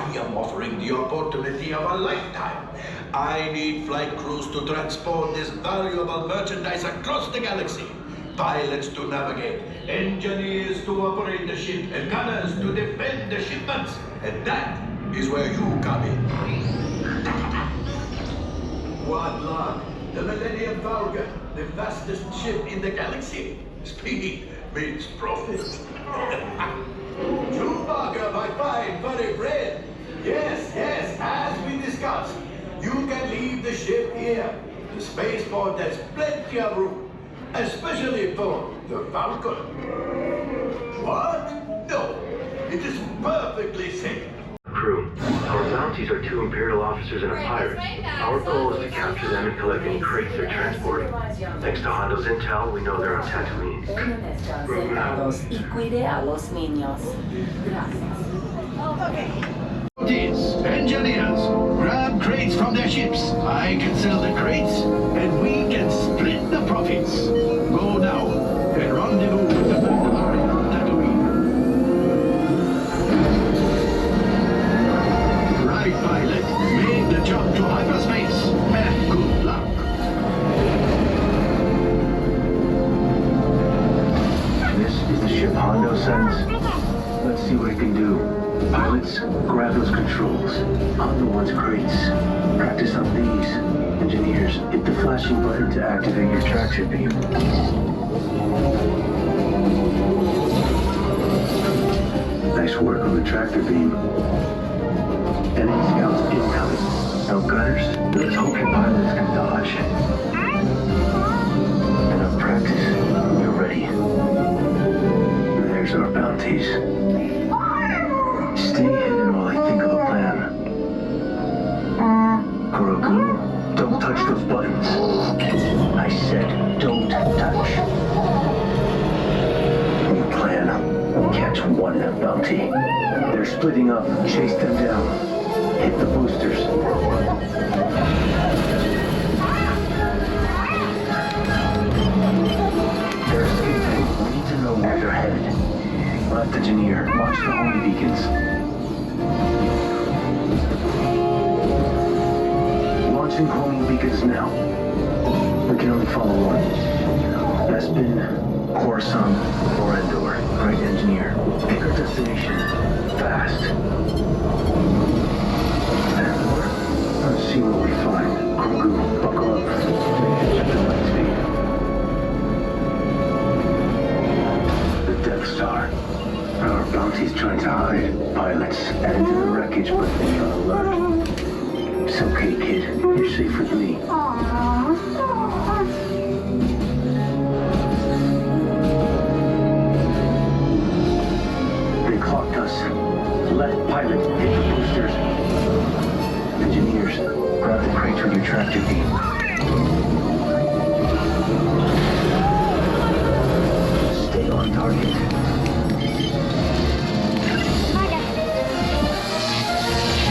I am offering the opportunity of a lifetime. I need flight crews to transport this valuable merchandise across the galaxy. Pilots to navigate, engineers to operate the ship, and gunners to defend the shipments. And that is where you come in. What luck! The Millennium Falcon, the fastest ship in the galaxy. Speed means profit. Chewbacca, my fine furry friend. Yes, as we discussed. You can leave the ship here. The spaceport has plenty of room, especially for the Falcon. What? No, it is perfectly safe. Crew, our bounties are 2 Imperial officers and a pirate. Our goal is to capture them and collect any crates they're transporting. Thanks to Hondo's intel, we know they're on Tatooine. Y cuide a los niños. Gracias. Engineers, grab crates from their ships. I can sell the crates, and we can split the profits. Go now, and rendezvous with the Mandalorian on Tatooine. Right, pilot. Make the jump to hyperspace, and good luck. This is the ship Hondo sends. Let's see what it can do. Pilots, grab those controls. Hondo wants crates. Practice on these. Engineers, hit the flashing button to activate your tractor beam. Nice work on the tractor beam. Enemy scouts incoming. No gunners. Let's hope your pilots can dodge. Enough practice. You're ready. There's our bounties. Stay hidden while I think of a plan. Grogu, don't touch those buttons. I said, don't touch. New plan. Catch one bounty. They're splitting up. Chase them down. Hit the boosters. They're escaping. We need to know where they're headed. Left engineer, watch the homing beacons. Launching homing beacons now. We can only follow one. Bespin, Coruscant, or Endor. Right, engineer. Pick our destination. Fast. Endor? Let's see what we find. Grogu, buckle up. Check the light speed. The Death Star. Our bounty's trying to hide. Pilots, added to the wreckage, but they're on alert. It's okay, kid. You're safe with me. They clocked us. Left pilot, hit the boosters. Engineers, grab the crates with your tractor beam. Stay on target.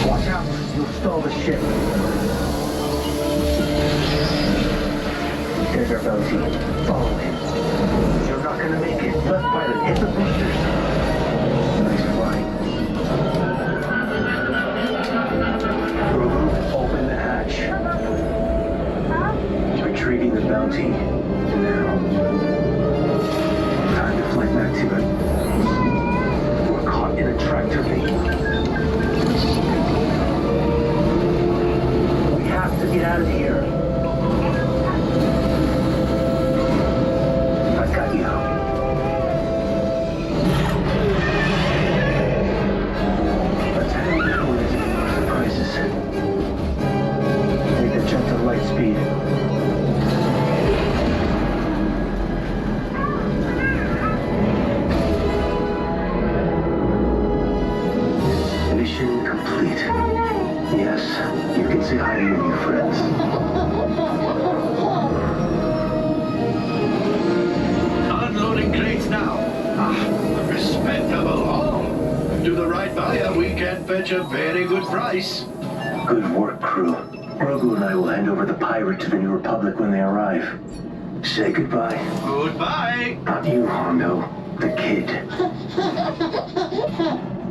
Watch out, you'll stall the ship. There's our bounty. Follow him. You're not gonna make it. Left pilot, hit the boosters. Nice flying. Grogu, open the hatch. Retrieving the bounty. Now. Time to fly back to it. We're caught in a tractor beam. We have to get out of here. I got you. Let's head over before there's any more surprises. Take the jet to light speed. Mission complete. Yes, you can say hi to your new friends. Unloading crates now. Respectable haul. To the right buyer, we can fetch a very good price. Good work, crew. Grogu and I will hand over the pirate to the New Republic when they arrive. Say goodbye. Goodbye. Not you, Hondo. The kid.